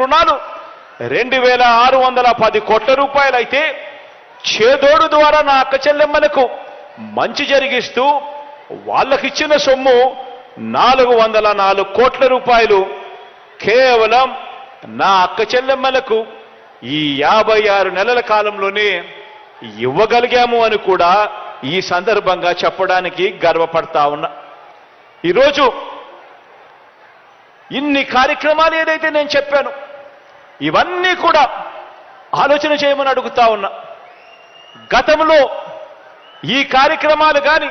రుణాలు 2610 కోట్ల రూపాయలు అయితే చేదోడు ద్వారా నా అక్క చెల్లెమ్మలకు మంచి జరిగిస్తూ వాళ్ళకిచ్చిన సొమ్ము 404 కోట్ల రూపాయలు కేవలం నా అక్క చెల్లెమ్మలకు ఈ 56 నెలల కాలంలోనే ఇవ్వగలిగాము అని కూడా ఈ సందర్భంగా చెప్పడానికి గర్వపడతా ఉన్నా. ఈరోజు ఇన్ని కార్యక్రమాలు ఏదైతే నేను చెప్పాను ఇవన్నీ కూడా ఆలోచన చేయమని అడుగుతా ఉన్నా. గతంలో ఈ కార్యక్రమాలు కానీ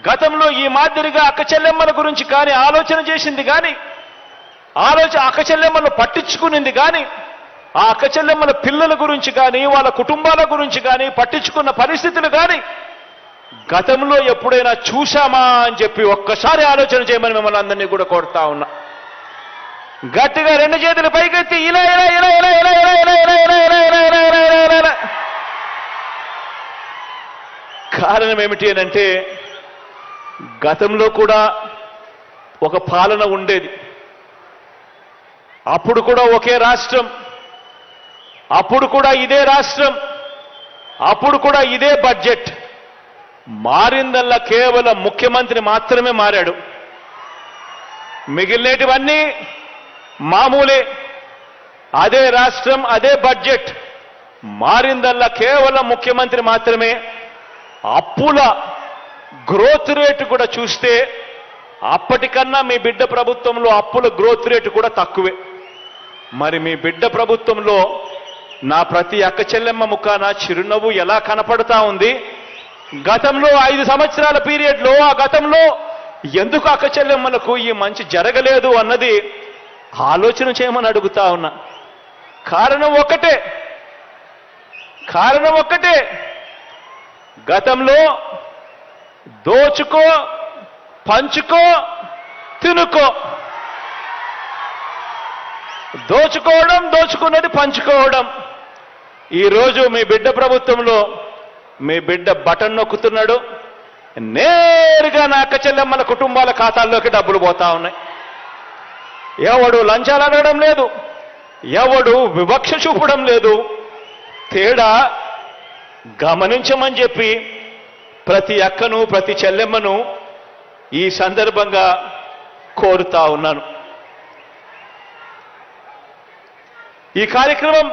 గతంలో ఈ మాదిరిగా అక్క చెల్లెమ్మల గురించి కానీ ఆలోచన చేసింది కానీ అక్క చెల్లెమ్మలను పట్టించుకునింది కానీ ఆ అక్క చెల్లెమ్మల పిల్లల గురించి కానీ వాళ్ళ కుటుంబాల గురించి కానీ పట్టించుకున్న పరిస్థితులు కానీ గతంలో ఎప్పుడైనా చూశామా అని చెప్పి ఒక్కసారి ఆలోచన చేయమని మిమ్మల్ని అందరినీ కూడా కోరుతా ఉన్నా. గట్టిగా రెండు చేతులు పైకెత్తి ఇలా ఇలా ఇలా ఇలా ఇలా ఇలా ఇలా ఇలా ఇలా ఇలా ఇలా ఇలా ఇలా ఇలా ఇలా. కారణం ఏమిటి అని అంటే గతంలో కూడా ఒక పాలన ఉండేది. అప్పుడు కూడా ఒకే రాష్ట్రం, అప్పుడు కూడా ఇదే రాష్ట్రం, అప్పుడు కూడా ఇదే బడ్జెట్. మారిందల్లా కేవలం ముఖ్యమంత్రి మాత్రమే మారాడు. మిగిలినటివన్నీ మామూలే. అదే రాష్ట్రం, అదే బడ్జెట్. మారిందల్లా కేవలం ముఖ్యమంత్రి మాత్రమే. అప్పుల గ్రోత్ రేటు కూడా చూస్తే అప్పటికన్నా మీ బిడ్డ ప్రభుత్వంలో అప్పుల గ్రోత్ రేటు కూడా తక్కువే. మరి మీ బిడ్డ ప్రభుత్వంలో నా ప్రతి అక్క చెల్లెమ్మ ముఖాన చిరునవ్వు ఎలా కనపడతా ఉంది? గతంలో 5 సంవత్సరాల పీరియడ్లో ఆ గతంలో ఎందుకు అక్క చెల్లెమ్మలకు ఈ మంచి జరగలేదు అన్నది ఆలోచన చేయమని అడుగుతా ఉన్నా. కారణం ఒక్కటే. గతంలో దోచుకో, పంచుకో, తినుకో. దోచుకోవడం, దోచుకున్నది పంచుకోవడం. ఈరోజు మీ బిడ్డ ప్రభుత్వంలో మీ బిడ్డ బటన్ నొక్కుతున్నాడు, నేరుగా నా అక్క చెల్లెమ్మల కుటుంబాల ఖాతాల్లోకి డబ్బులు పోతా ఉన్నాయి. ఎవడు లంచాలు అడగడం లేదు, ఎవడు వివక్ష చూపడం లేదు. తేడా గమనించమని చెప్పి ప్రతి అక్కను ప్రతి చెల్లెమ్మను ఈ సందర్భంగా కోరుతా ఉన్నాను. ఈ కార్యక్రమం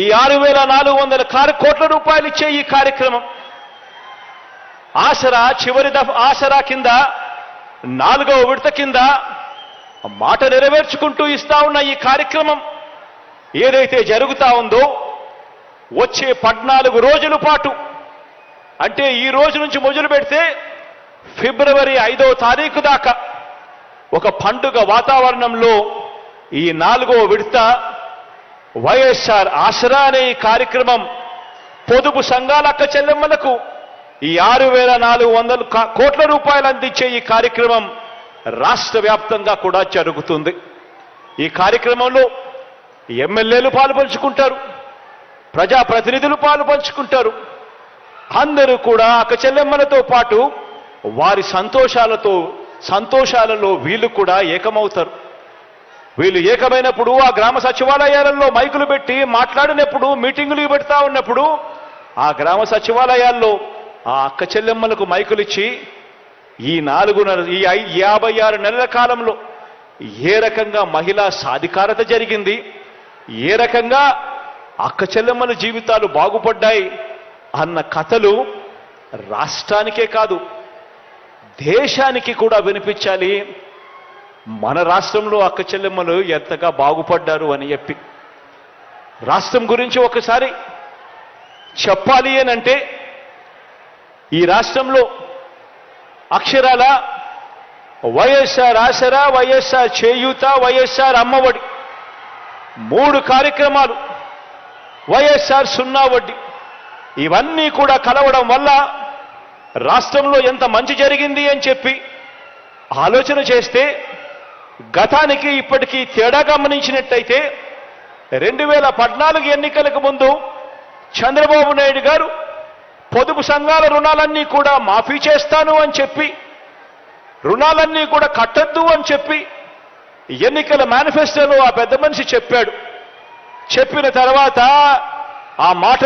ఈ 6400 కోట్ల రూపాయలు ఇచ్చే ఈ కార్యక్రమం ఆసరా ఆసరా కింద 4వ విడత కింద మాట నెరవేర్చుకుంటూ ఇస్తా ఉన్న ఈ కార్యక్రమం ఏదైతే జరుగుతా ఉందో వచ్చే 14 రోజుల పాటు, అంటే ఈ రోజు నుంచి మొదలు పెడితే ఫిబ్రవరి 5వ తారీఖు దాకా ఒక పండుగ వాతావరణంలో ఈ 4వ విడత వైఎస్ఆర్ ఆసరా అనే ఈ కార్యక్రమం పొదుపు సంఘాల అక్క చెల్లెమ్మలకు ఈ 6400 కోట్ల రూపాయలు అందించే ఈ కార్యక్రమం రాష్ట్ర వ్యాప్తంగా కూడా జరుగుతుంది. ఈ కార్యక్రమంలో ఎమ్మెల్యేలు పాలుపంచుకుంటారు, ప్రజాప్రతినిధులు పాలుపంచుకుంటారు. అందరూ కూడా అక్క చెల్లెమ్మలతో పాటు వారి సంతోషాలలో వీళ్ళు కూడా ఏకమవుతారు. వీళ్ళు ఏకమైనప్పుడు ఆ గ్రామ సచివాలయాలలో మైకులు పెట్టి మాట్లాడినప్పుడు, మీటింగులు పెడతా ఉన్నప్పుడు ఆ గ్రామ సచివాలయాల్లో ఆ అక్క చెల్లెమ్మలకు మైకులు ఇచ్చి ఈ 56 నెలల కాలంలో ఏ రకంగా మహిళా సాధికారత జరిగింది, ఏ రకంగా అక్క చెల్లెమ్మల జీవితాలు బాగుపడ్డాయి అన్న కథలు రాష్ట్రానికే కాదు దేశానికి కూడా వినిపించాలి. మన రాష్ట్రంలో అక్క చెల్లెమ్మలు ఎంతగా బాగుపడ్డారు అని చెప్పి రాష్ట్రం గురించి ఒకసారి చెప్పాలి అనంటే ఈ రాష్ట్రంలో అక్షరాల వైఎస్ఆర్ ఆసరా, వైఎస్ఆర్ చేయూత, వైఎస్ఆర్ అమ్మఒడి 3 కార్యక్రమాలు, వైఎస్ఆర్ 0 వడ్డీ ఇవన్నీ కూడా కలవడం వల్ల రాష్ట్రంలో ఎంత మంచి జరిగింది అని చెప్పి ఆలోచన చేస్తే గతానికి ఇప్పటికీ తేడా గమనించినట్టయితే 2014 ఎన్నికలకు ముందు చంద్రబాబు నాయుడు గారు పొదుపు సంఘాల రుణాలన్నీ కూడా మాఫీ చేస్తాను అని చెప్పి, రుణాలన్నీ కూడా కట్టద్దు అని చెప్పి ఎన్నికల మేనిఫెస్టోలో ఆ పెద్ద మనిషి చెప్పాడు. చెప్పిన తర్వాత ఆ మాట